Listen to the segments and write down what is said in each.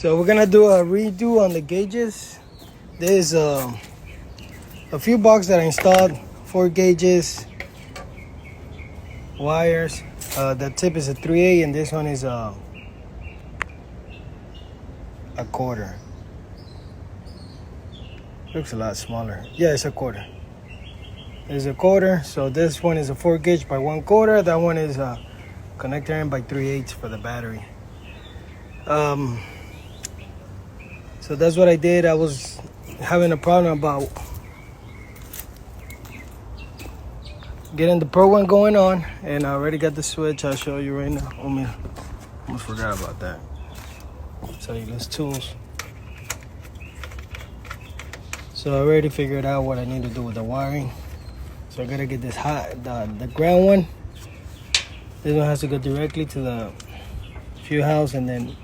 So we're gonna do a redo on the gauges. There's a few boxes that I installed, 4 gauges, wires. The tip is a 3/8 and this one is a quarter. Looks a lot smaller. Yeah, it's a quarter. It's a quarter. So this one is a 4 gauge by 1/4. That one is a connector in by 3/8 for the battery. So that's what I did. I was having a problem about getting the Pro one going on, and I already got the switch. I'll show you right now. Almost forgot about that. So you use tools. So I already figured out what I need to do with the wiring. So I gotta get this the ground one. This one has to go directly to the fuel house, and then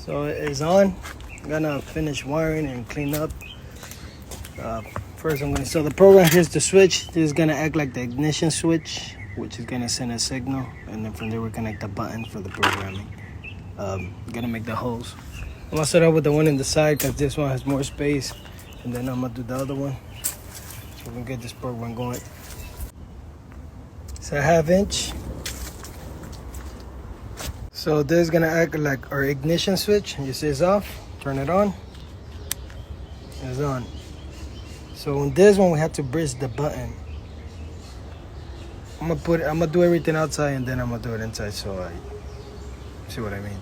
so it's on. I'm gonna finish wiring and clean up. First I'm gonna install the program. Here's the switch. This is gonna act like the ignition switch, which is gonna send a signal, and then from there we connect the button for the programming. Gonna make the holes. I'm gonna start out with the one in the side because this one has more space, and then I'm gonna do the other one so we can get this program going. It's a 1/2 inch. So this is gonna act like our ignition switch. You see it's off, turn it on, it's on. So on this one we have to bridge the button. I'm gonna do everything outside and then I'm gonna do it inside so I see what I mean.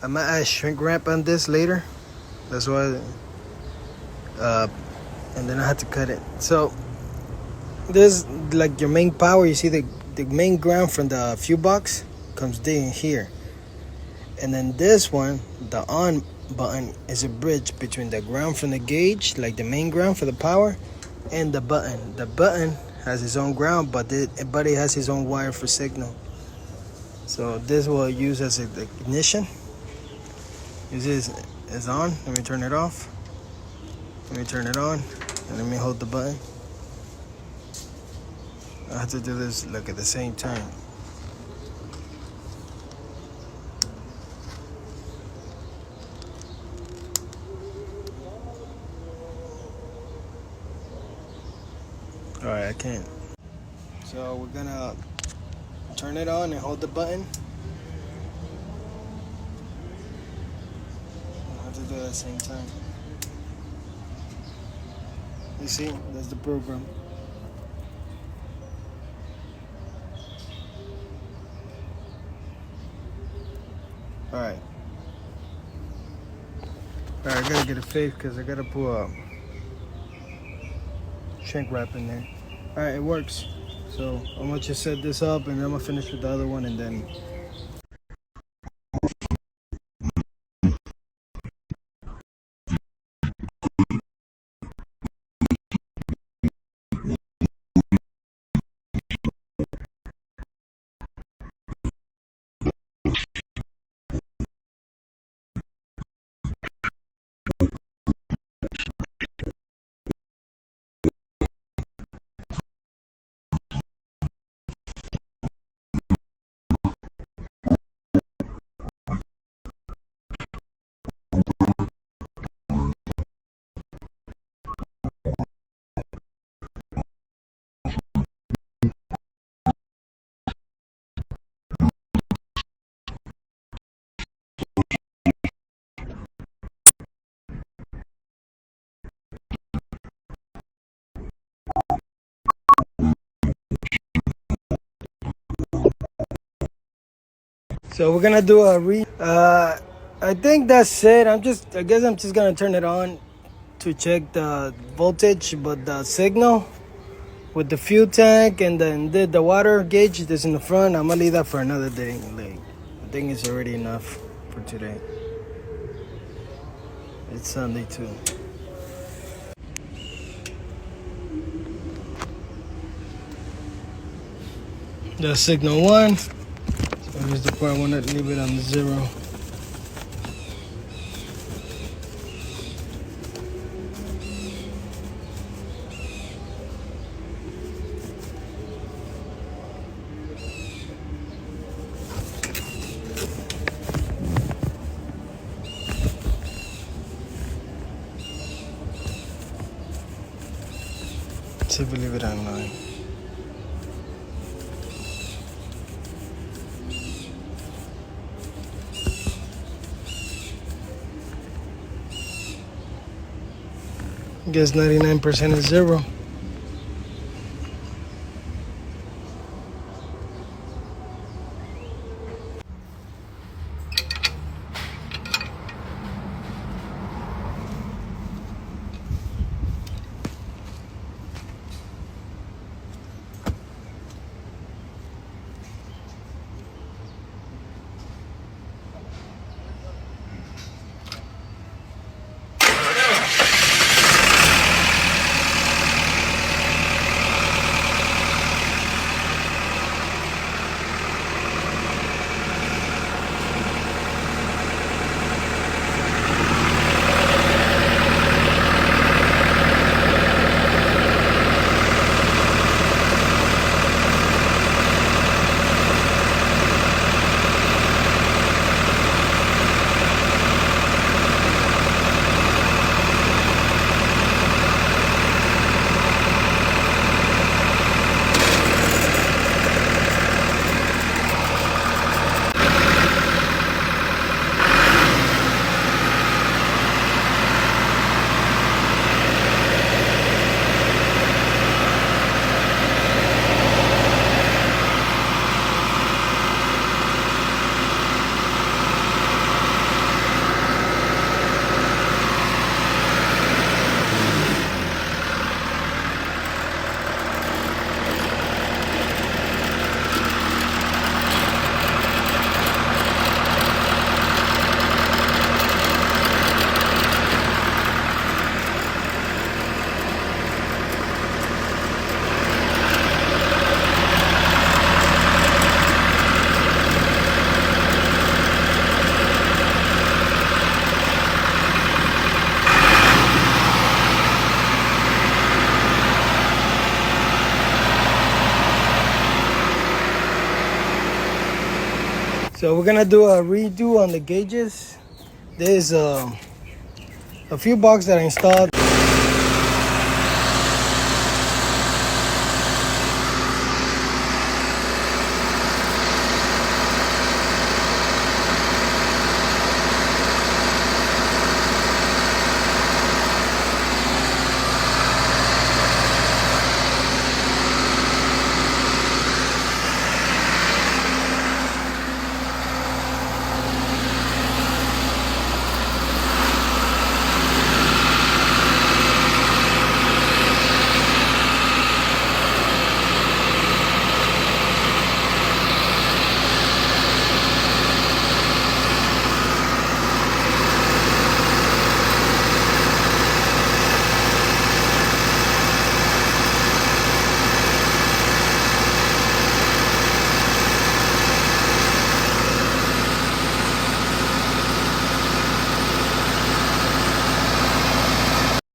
I'm gonna add shrink wrap on this later. That's why and then I had to cut it. So this like your main power. You see the main ground from the fuse box comes in here, and then this one, the on button, is a bridge between the ground from the gauge, like the main ground for the power, and the button. The button has its own ground, but it has its own wire for signal. So this will use as an ignition. This is on. Let me turn it off. Let me turn it on, and let me hold the button. I have to do this like at the same time. All right, I can't. So we're gonna turn it on and hold the button. I have to do it at the same time. You see, that's the program. All right, I gotta get it fixed because I gotta put a shrink wrap in there. All right, it works. So I'm gonna just set this up and then I'm gonna finish with the other one and then. So we're gonna do a I think that's it. I guess I'm just gonna turn it on to check the voltage, but the signal with the fuel tank and then the water gauge that's in the front, I'm gonna leave that for another day. Like, I think it's already enough for today. It's Sunday too. That's signal 1. So here's the part I want to leave it on 0. See if we leave it on 9. Guess 99% is 0. So we're gonna do a redo on the gauges. There's a few boxes that I installed